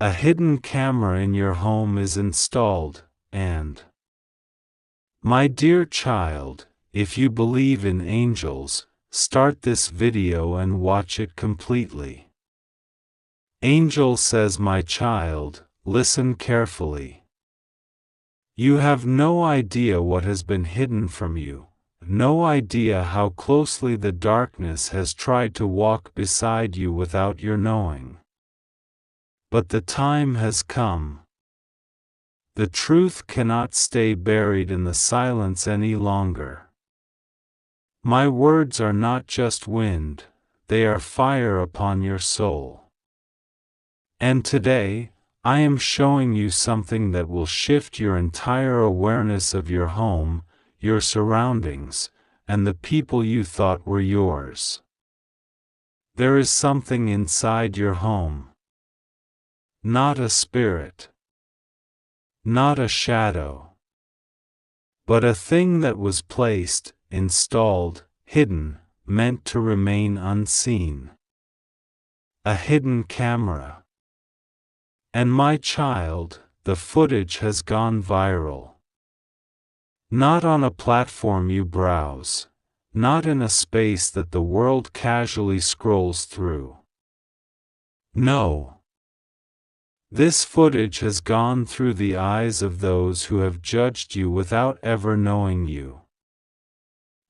A hidden camera in your home is installed, and my dear child, if you believe in angels, start this video and watch it completely. Angel says, my child, listen carefully. You have no idea what has been hidden from you, no idea how closely the darkness has tried to walk beside you without your knowing. But the time has come. The truth cannot stay buried in the silence any longer. My words are not just wind, they are fire upon your soul. And today, I am showing you something that will shift your entire awareness of your home, your surroundings, and the people you thought were yours. There is something inside your home. Not a spirit. Not a shadow. But a thing that was placed, installed, hidden, meant to remain unseen. A hidden camera. And my child, the footage has gone viral. Not on a platform you browse, not in a space that the world casually scrolls through. No. This footage has gone through the eyes of those who have judged you without ever knowing you.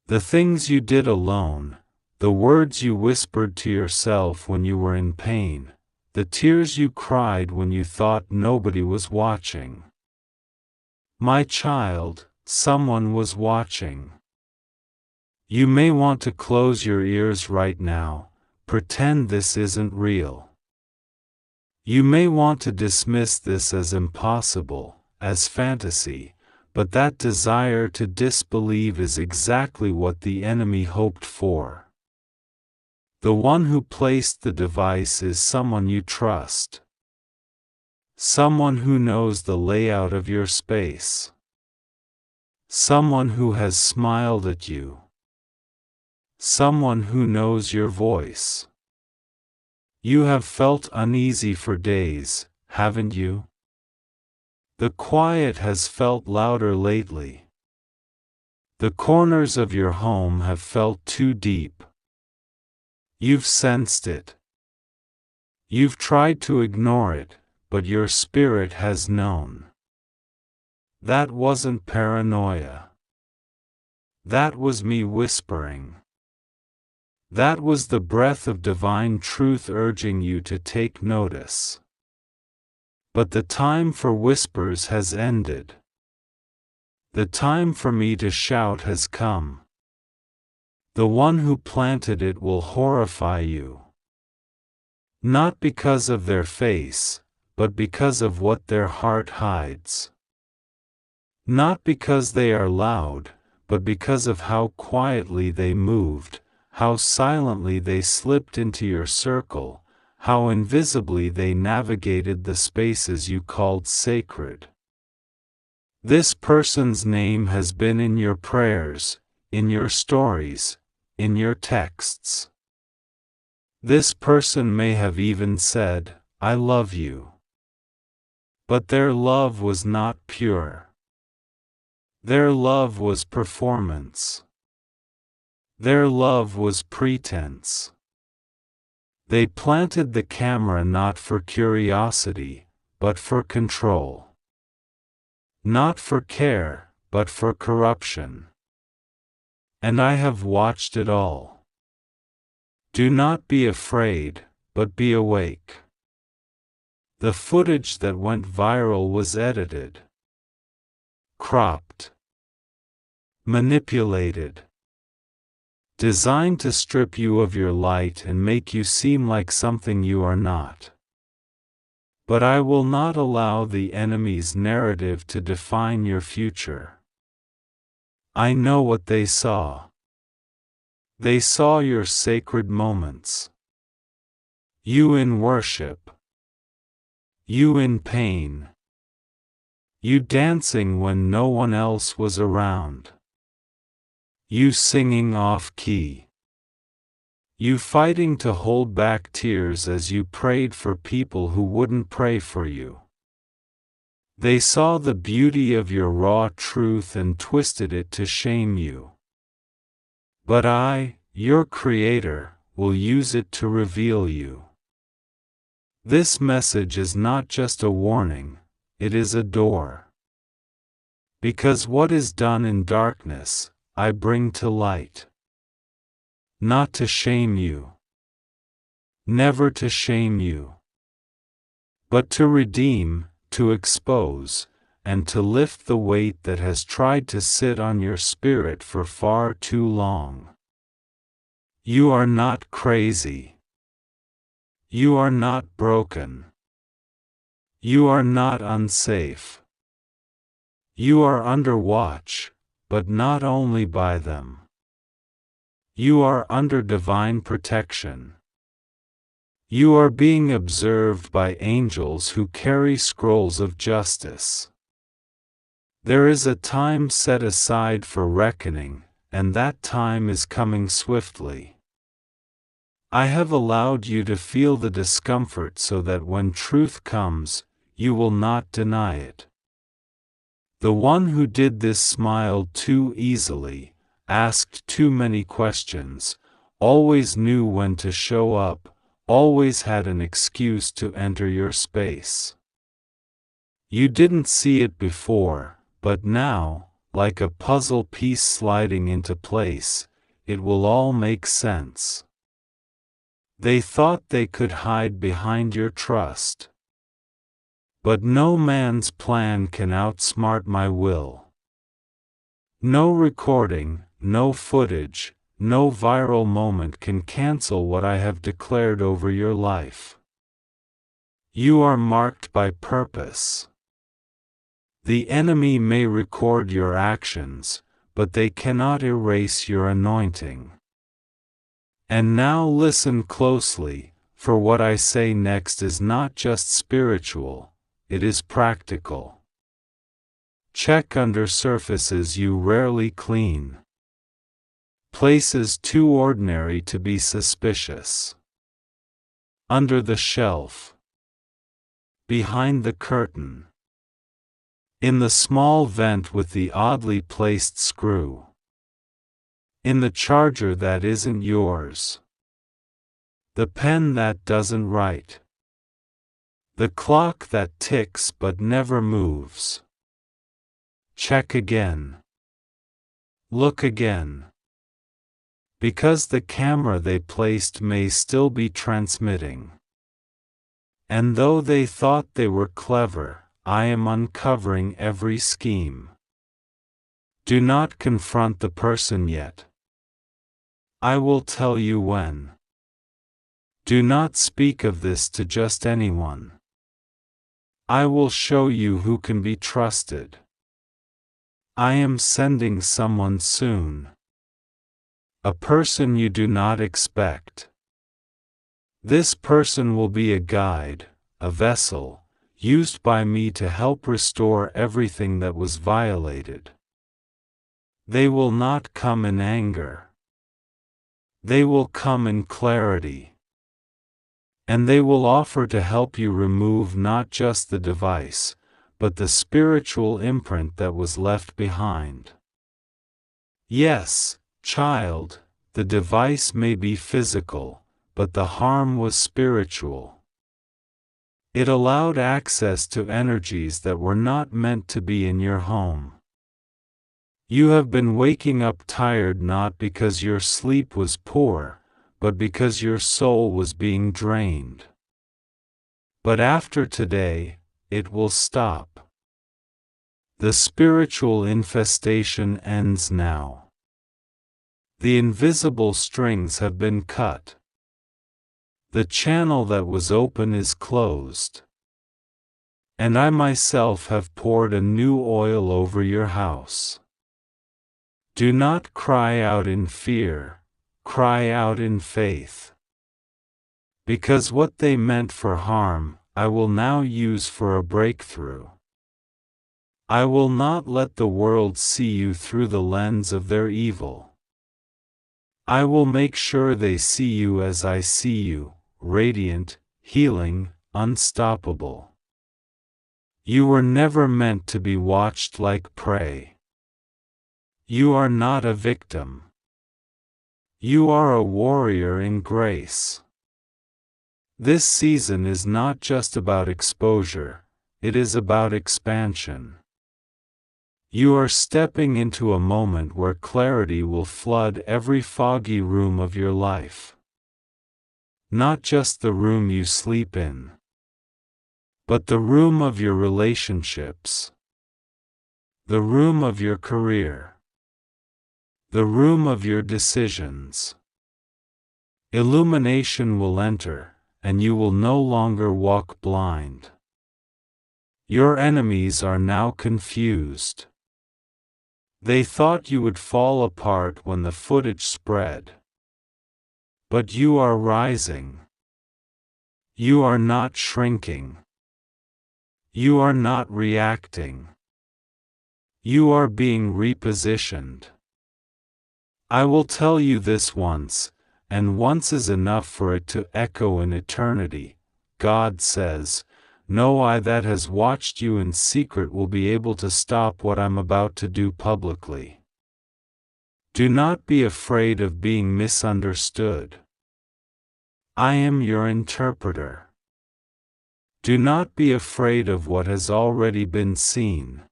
The things you did alone, the words you whispered to yourself when you were in pain, the tears you cried when you thought nobody was watching. My child, someone was watching. You may want to close your ears right now, pretend this isn't real. You may want to dismiss this as impossible, as fantasy, but that desire to disbelieve is exactly what the enemy hoped for. The one who placed the device is someone you trust. Someone who knows the layout of your space. Someone who has smiled at you. Someone who knows your voice. You have felt uneasy for days, haven't you? The quiet has felt louder lately. The corners of your home have felt too deep. You've sensed it. You've tried to ignore it, but your spirit has known. That wasn't paranoia. That was me whispering. That was the breath of divine truth urging you to take notice. But the time for whispers has ended. The time for me to shout has come. The one who planted it will horrify you. Not because of their face, but because of what their heart hides. Not because they are loud, but because of how quietly they moved, how silently they slipped into your circle, how invisibly they navigated the spaces you called sacred. This person's name has been in your prayers, in your stories, in your texts. This person may have even said, I love you. But their love was not pure. Their love was performance. Their love was pretense. They planted the camera not for curiosity, but for control. Not for care, but for corruption. And I have watched it all. Do not be afraid, but be awake. The footage that went viral was edited, cropped, manipulated. Designed to strip you of your light and make you seem like something you are not. But I will not allow the enemy's narrative to define your future. I know what they saw. They saw your sacred moments. You in worship. You in pain. You dancing when no one else was around. You singing off-key. You fighting to hold back tears as you prayed for people who wouldn't pray for you. They saw the beauty of your raw truth and twisted it to shame you. But I, your Creator, will use it to reveal you. This message is not just a warning, it is a door. Because what is done in darkness, I bring to light. Not to shame you. Never to shame you. But to redeem, to expose, and to lift the weight that has tried to sit on your spirit for far too long. You are not crazy. You are not broken. You are not unsafe. You are under watch, but not only by them. You are under divine protection. You are being observed by angels who carry scrolls of justice. There is a time set aside for reckoning, and that time is coming swiftly. I have allowed you to feel the discomfort so that when truth comes, you will not deny it. The one who did this smiled too easily, asked too many questions, always knew when to show up, always had an excuse to enter your space. You didn't see it before, but now, like a puzzle piece sliding into place, it will all make sense. They thought they could hide behind your trust. But no man's plan can outsmart my will. No recording, no footage, no viral moment can cancel what I have declared over your life. You are marked by purpose. The enemy may record your actions, but they cannot erase your anointing. And now listen closely, for what I say next is not just spiritual, it is practical. Check under surfaces you rarely clean. Places too ordinary to be suspicious. Under the shelf. Behind the curtain. In the small vent with the oddly placed screw. In the charger that isn't yours. The pen that doesn't write. The clock that ticks but never moves. Check again. Look again. Because the camera they placed may still be transmitting. And though they thought they were clever, I am uncovering every scheme. Do not confront the person yet. I will tell you when. Do not speak of this to just anyone. I will show you who can be trusted. I am sending someone soon. A person you do not expect. This person will be a guide, a vessel, used by me to help restore everything that was violated. They will not come in anger. They will come in clarity. And they will offer to help you remove not just the device, but the spiritual imprint that was left behind. Yes, child, the device may be physical, but the harm was spiritual. It allowed access to energies that were not meant to be in your home. You have been waking up tired not because your sleep was poor, but because your soul was being drained. But after today, it will stop. The spiritual infestation ends now. The invisible strings have been cut. The channel that was open is closed. And I myself have poured a new oil over your house. Do not cry out in fear, cry out in faith. Because what they meant for harm, I will now use for a breakthrough. I will not let the world see you through the lens of their evil. I will make sure they see you as I see you, radiant, healing, unstoppable. You were never meant to be watched like prey. You are not a victim. You are a warrior in grace. This season is not just about exposure, it is about expansion. You are stepping into a moment where clarity will flood every foggy room of your life. Not just the room you sleep in, but the room of your relationships, the room of your career, the room of your decisions. Illumination will enter, and you will no longer walk blind. Your enemies are now confused. They thought you would fall apart when the footage spread. But you are rising. You are not shrinking. You are not reacting. You are being repositioned. I will tell you this once, and once is enough for it to echo in eternity. God says, "No eye that has watched you in secret will be able to stop what I'm about to do publicly." Do not be afraid of being misunderstood. I am your interpreter. Do not be afraid of what has already been seen.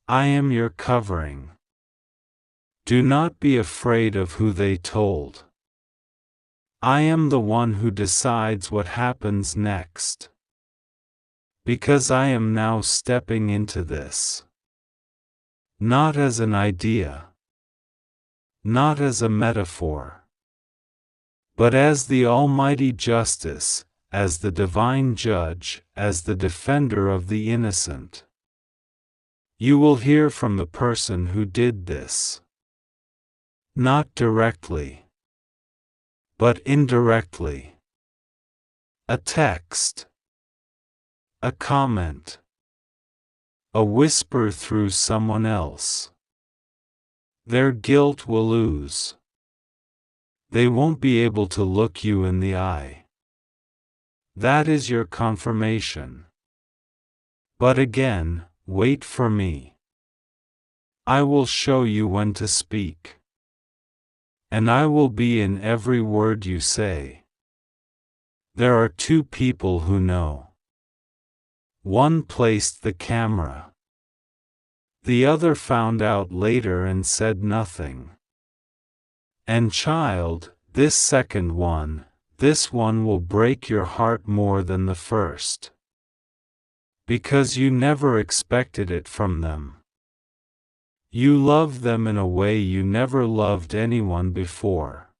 I am your covering. Do not be afraid of who they told. I am the one who decides what happens next. Because I am now stepping into this. Not as an idea. Not as a metaphor. But as the Almighty Justice, as the Divine Judge, as the defender of the innocent. You will hear from the person who did this. Not directly, but indirectly. A text. A comment. A whisper through someone else. Their guilt will ooze. They won't be able to look you in the eye. That is your confirmation. But again, wait for me. I will show you when to speak. And I will be in every word you say. There are two people who know. One placed the camera. The other found out later and said nothing. And child, this second one, this one will break your heart more than the first. Because you never expected it from them. You love them in a way you never loved anyone before.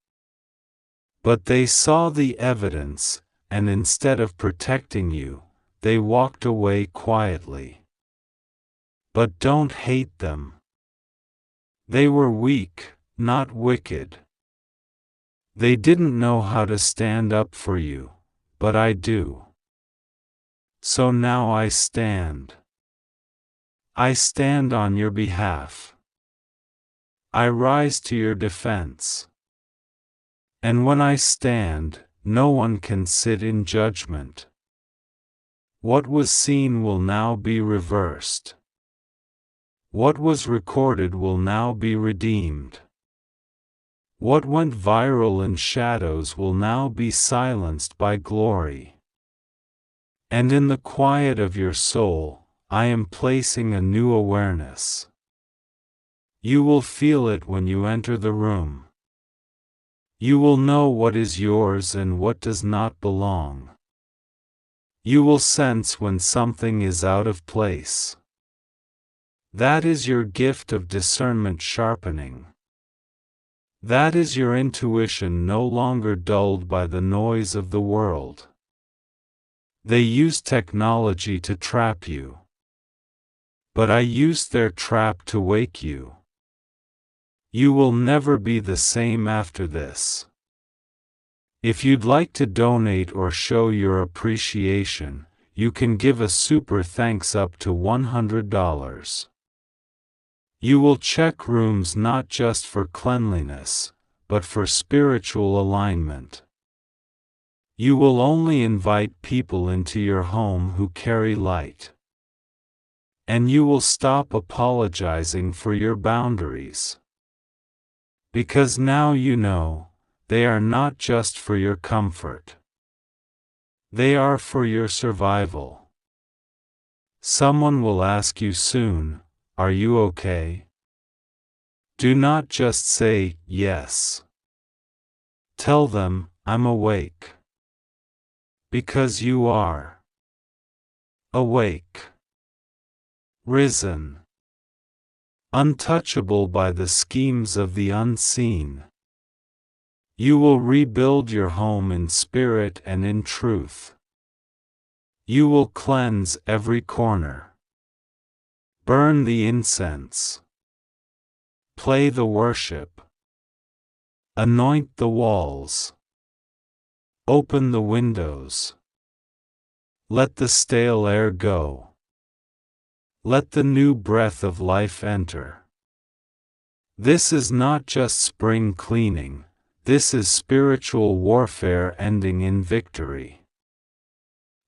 But they saw the evidence, and instead of protecting you, they walked away quietly. But don't hate them. They were weak, not wicked. They didn't know how to stand up for you, but I do. So now I stand. I stand on your behalf. I rise to your defense. And when I stand, no one can sit in judgment. What was seen will now be reversed. What was recorded will now be redeemed. What went viral in shadows will now be silenced by glory. And in the quiet of your soul, I am placing a new awareness. You will feel it when you enter the room. You will know what is yours and what does not belong. You will sense when something is out of place. That is your gift of discernment sharpening. That is your intuition no longer dulled by the noise of the world. They use technology to trap you. But I used their trap to wake you. You will never be the same after this. If you'd like to donate or show your appreciation, you can give a super thanks up to $100. You will check rooms not just for cleanliness, but for spiritual alignment. You will only invite people into your home who carry light. And you will stop apologizing for your boundaries. Because now you know, they are not just for your comfort. They are for your survival. Someone will ask you soon, "Are you okay?" Do not just say, "Yes." Tell them, "I'm awake." Because you are awake, risen, untouchable by the schemes of the unseen. You will rebuild your home in spirit and in truth. You will cleanse every corner. Burn the incense. Play the worship. Anoint the walls. Open the windows. Let the stale air go. Let the new breath of life enter. This is not just spring cleaning, this is spiritual warfare ending in victory.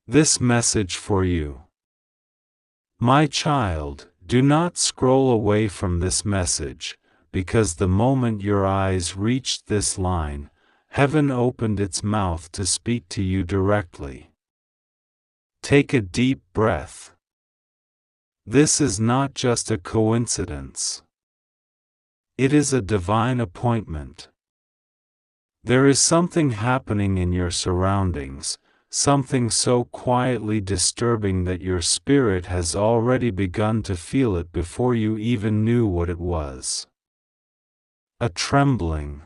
This message for you. My child, do not scroll away from this message, because the moment your eyes reached this line, heaven opened its mouth to speak to you directly. Take a deep breath. This is not just a coincidence. It is a divine appointment. There is something happening in your surroundings, something so quietly disturbing that your spirit has already begun to feel it before you even knew what it was. A trembling.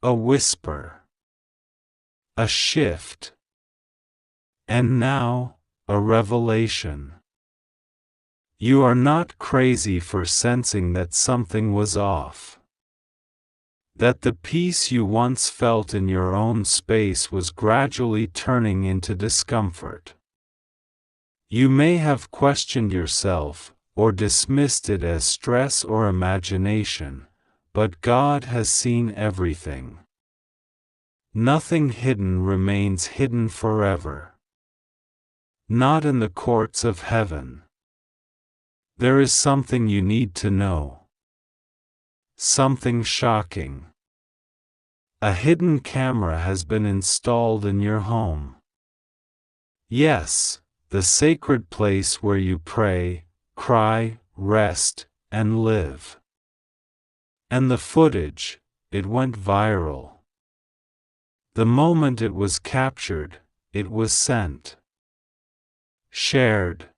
A whisper. A shift. And now, a revelation. You are not crazy for sensing that something was off. That the peace you once felt in your own space was gradually turning into discomfort. You may have questioned yourself, or dismissed it as stress or imagination, but God has seen everything. Nothing hidden remains hidden forever. Not in the courts of heaven. There is something you need to know. Something shocking. A hidden camera has been installed in your home. Yes, the sacred place where you pray, cry, rest, and live. And the footage, it went viral. The moment it was captured, it was sent. Shared.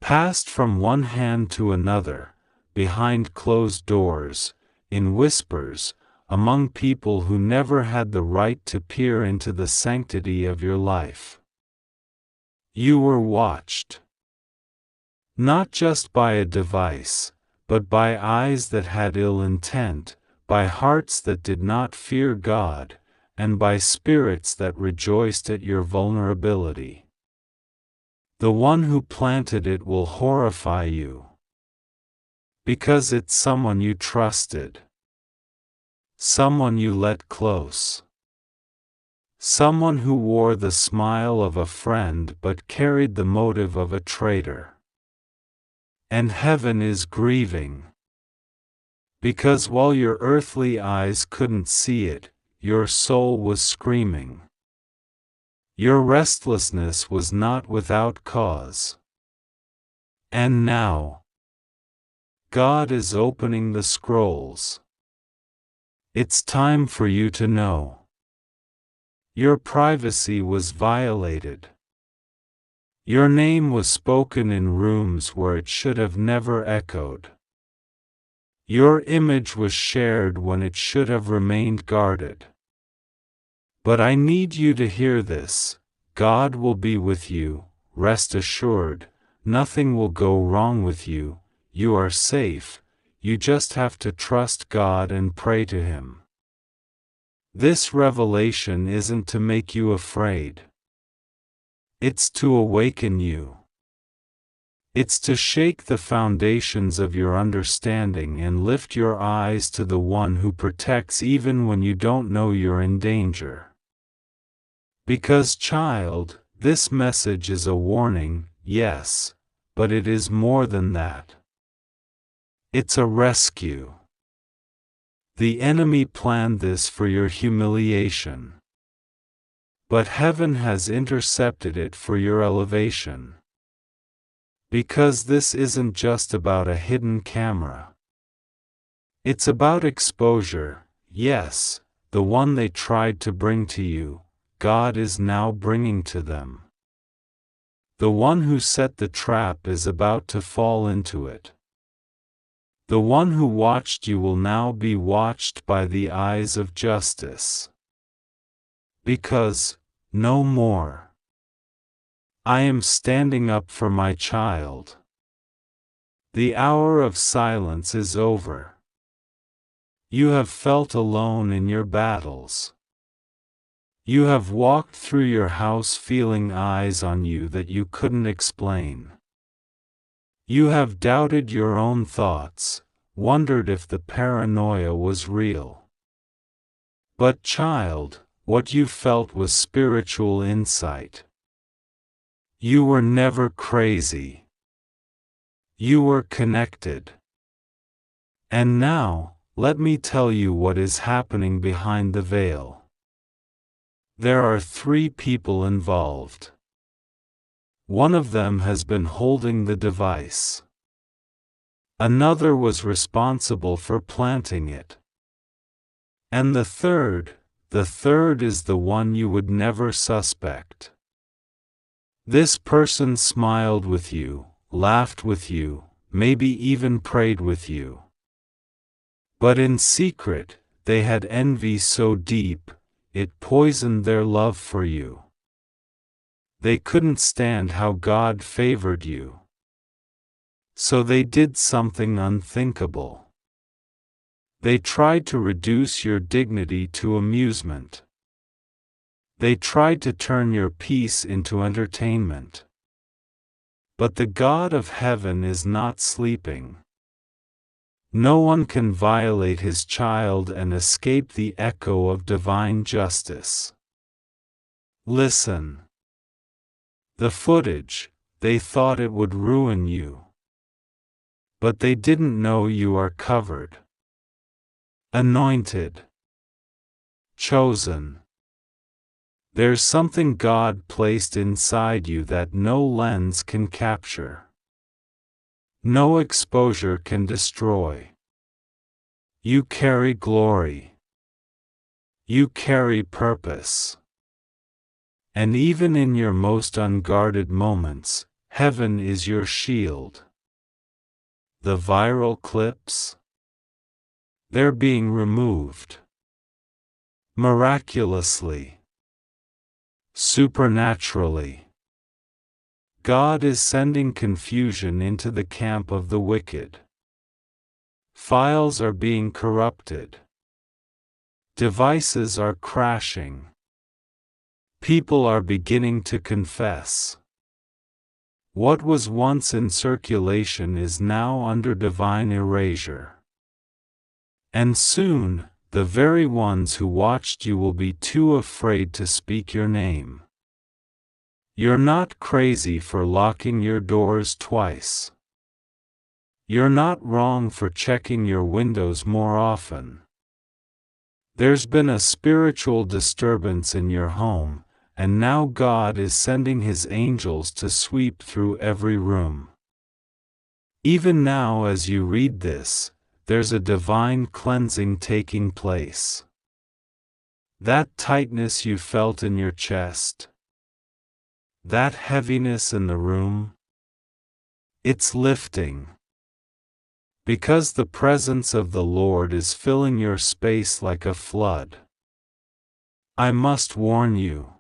Passed from one hand to another, behind closed doors, in whispers, among people who never had the right to peer into the sanctity of your life. You were watched. Not just by a device, but by eyes that had ill intent, by hearts that did not fear God, and by spirits that rejoiced at your vulnerability. The one who planted it will horrify you. Because it's someone you trusted. Someone you let close. Someone who wore the smile of a friend but carried the motive of a traitor. And heaven is grieving. Because while your earthly eyes couldn't see it, your soul was screaming. Your restlessness was not without cause. And now, God is opening the scrolls. It's time for you to know. Your privacy was violated. Your name was spoken in rooms where it should have never echoed. Your image was shared when it should have remained guarded. But I need you to hear this. God will be with you, rest assured, nothing will go wrong with you, you are safe, you just have to trust God and pray to Him. This revelation isn't to make you afraid. It's to awaken you. It's to shake the foundations of your understanding and lift your eyes to the one who protects even when you don't know you're in danger. Because, child, this message is a warning, yes, but it is more than that. It's a rescue. The enemy planned this for your humiliation. But heaven has intercepted it for your elevation. Because this isn't just about a hidden camera. It's about exposure, yes, the one they tried to bring to you, God is now bringing to them. The one who set the trap is about to fall into it. The one who watched you will now be watched by the eyes of justice. Because, no more. I am standing up for my child. The hour of silence is over. You have felt alone in your battles. You have walked through your house feeling eyes on you that you couldn't explain. You have doubted your own thoughts, wondered if the paranoia was real. But child, what you felt was spiritual insight. You were never crazy. You were connected. And now, let me tell you what is happening behind the veil. There are 3 people involved. One of them has been holding the device. Another was responsible for planting it. And the third is the one you would never suspect. This person smiled with you, laughed with you, maybe even prayed with you. But in secret, they had envy so deep, it poisoned their love for you. They couldn't stand how God favored you. So they did something unthinkable. They tried to reduce your dignity to amusement. They tried to turn your peace into entertainment. But the God of heaven is not sleeping. No one can violate his child and escape the echo of divine justice. Listen. The footage, they thought it would ruin you. But they didn't know you are covered. Anointed. Chosen. There's something God placed inside you that no lens can capture. No exposure can destroy. You carry glory. You carry purpose. And even in your most unguarded moments, heaven is your shield. The viral clips? They're being removed. Miraculously. Supernaturally. God is sending confusion into the camp of the wicked. Files are being corrupted. Devices are crashing. People are beginning to confess. What was once in circulation is now under divine erasure. And soon, the very ones who watched you will be too afraid to speak your name. You're not crazy for locking your doors twice. You're not wrong for checking your windows more often. There's been a spiritual disturbance in your home, and now God is sending His angels to sweep through every room. Even now as you read this, there's a divine cleansing taking place. That tightness you felt in your chest, that heaviness in the room, it's lifting. Because the presence of the Lord is filling your space like a flood. I must warn you.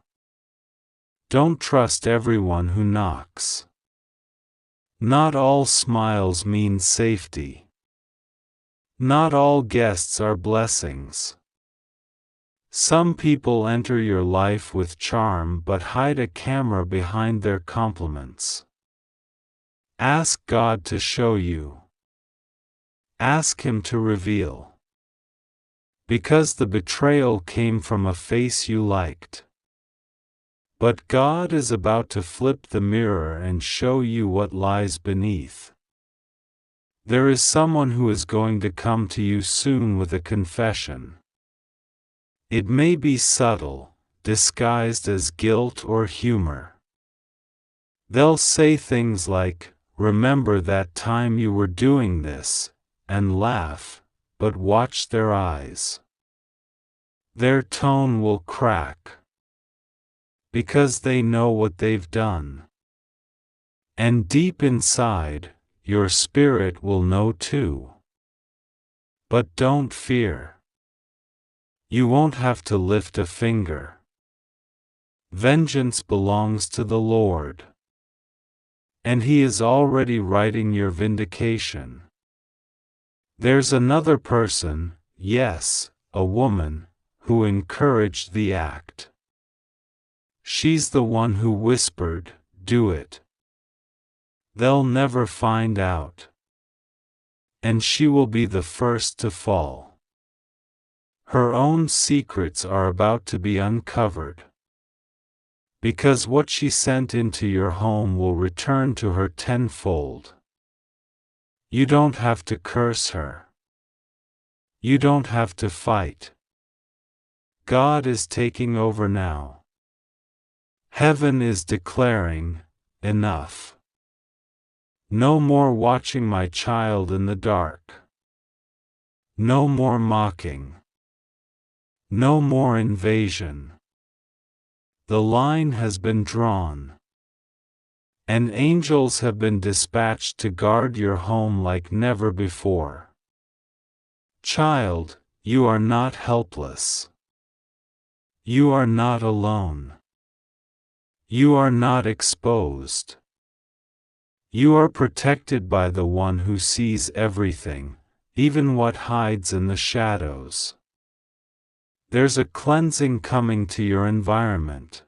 Don't trust everyone who knocks. Not all smiles mean safety. Not all guests are blessings. Some people enter your life with charm but hide a camera behind their compliments. Ask God to show you. Ask Him to reveal. Because the betrayal came from a face you liked. But God is about to flip the mirror and show you what lies beneath. There is someone who is going to come to you soon with a confession. It may be subtle, disguised as guilt or humor. They'll say things like, "Remember that time you were doing this," and laugh, but watch their eyes. Their tone will crack. Because they know what they've done. And deep inside, your spirit will know too. But don't fear. You won't have to lift a finger. Vengeance belongs to the Lord. And He is already writing your vindication. There's another person, yes, a woman, who encouraged the act. She's the one who whispered, "Do it. They'll never find out." And she will be the first to fall. Her own secrets are about to be uncovered. Because what she sent into your home will return to her tenfold. You don't have to curse her. You don't have to fight. God is taking over now. Heaven is declaring, "Enough. No more watching my child in the dark. No more mocking. No more invasion. The line has been drawn. And angels have been dispatched to guard your home like never before. Child, you are not helpless. You are not alone. You are not exposed. You are protected by the One who sees everything, even what hides in the shadows. There's a cleansing coming to your environment.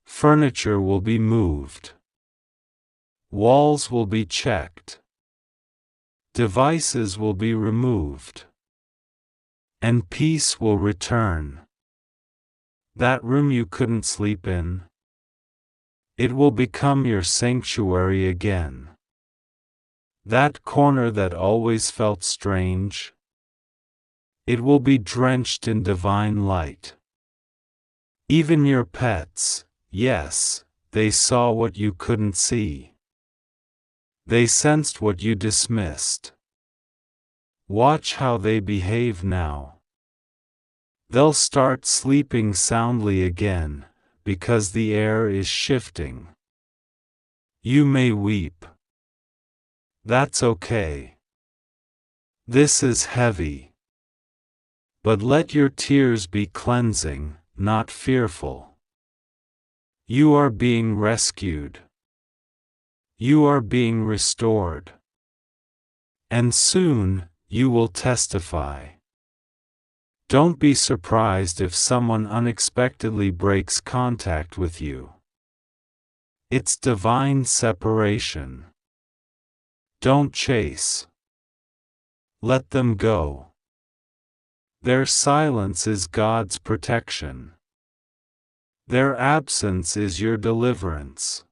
Furniture will be moved. Walls will be checked. Devices will be removed. And peace will return. That room you couldn't sleep in, it will become your sanctuary again. That corner that always felt strange, it will be drenched in divine light. Even your pets, yes, they saw what you couldn't see. They sensed what you dismissed. Watch how they behave now. They'll start sleeping soundly again, because the air is shifting. You may weep. That's okay. This is heavy. But let your tears be cleansing, not fearful. You are being rescued. You are being restored. And soon, you will testify. Don't be surprised if someone unexpectedly breaks contact with you. It's divine separation. Don't chase. Let them go. Their silence is God's protection. Their absence is your deliverance.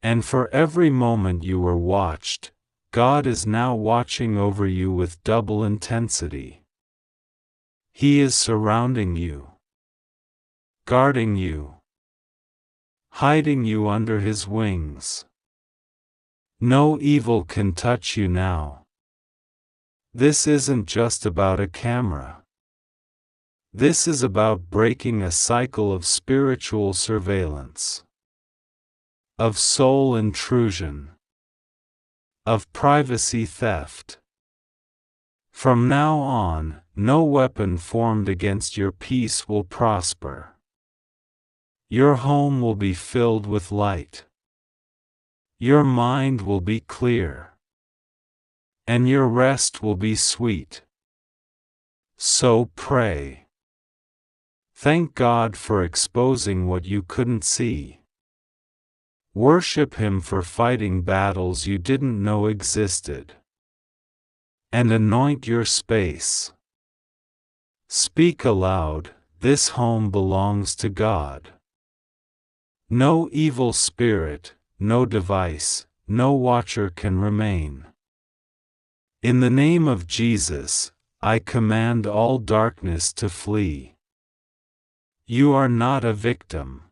And for every moment you were watched, God is now watching over you with double intensity. He is surrounding you, guarding you, hiding you under His wings. No evil can touch you now. This isn't just about a camera. This is about breaking a cycle of spiritual surveillance, of soul intrusion, of privacy theft. From now on, no weapon formed against your peace will prosper. Your home will be filled with light. Your mind will be clear. And your rest will be sweet. So pray. Thank God for exposing what you couldn't see. Worship Him for fighting battles you didn't know existed. And anoint your space. Speak aloud, this home belongs to God. No evil spirit, no device, no watcher can remain. In the name of Jesus, I command all darkness to flee. You are not a victim.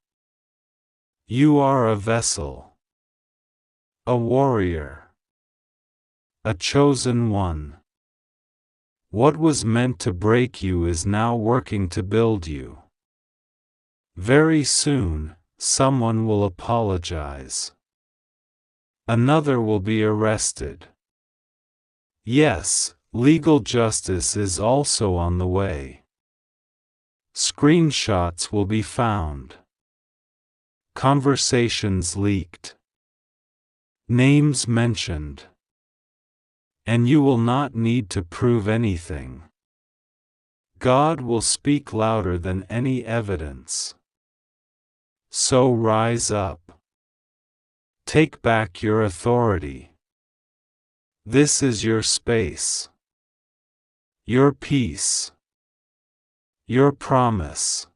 You are a vessel. A warrior. A chosen one. What was meant to break you is now working to build you. Very soon, someone will apologize. Another will be arrested. Yes, legal justice is also on the way. Screenshots will be found. Conversations leaked. Names mentioned. And you will not need to prove anything. God will speak louder than any evidence. So rise up. Take back your authority. This is your space. Your peace. Your promise.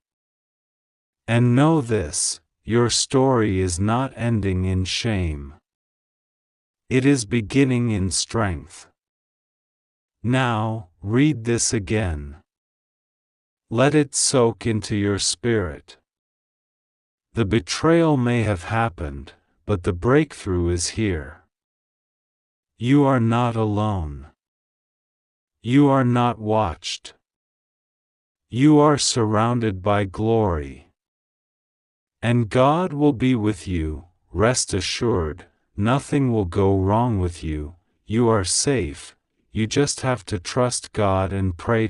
And know this, your story is not ending in shame. It is beginning in strength. Now, read this again. Let it soak into your spirit. The betrayal may have happened, but the breakthrough is here. You are not alone. You are not watched. You are surrounded by glory. And God will be with you, rest assured, nothing will go wrong with you, you are safe, you just have to trust God and pray to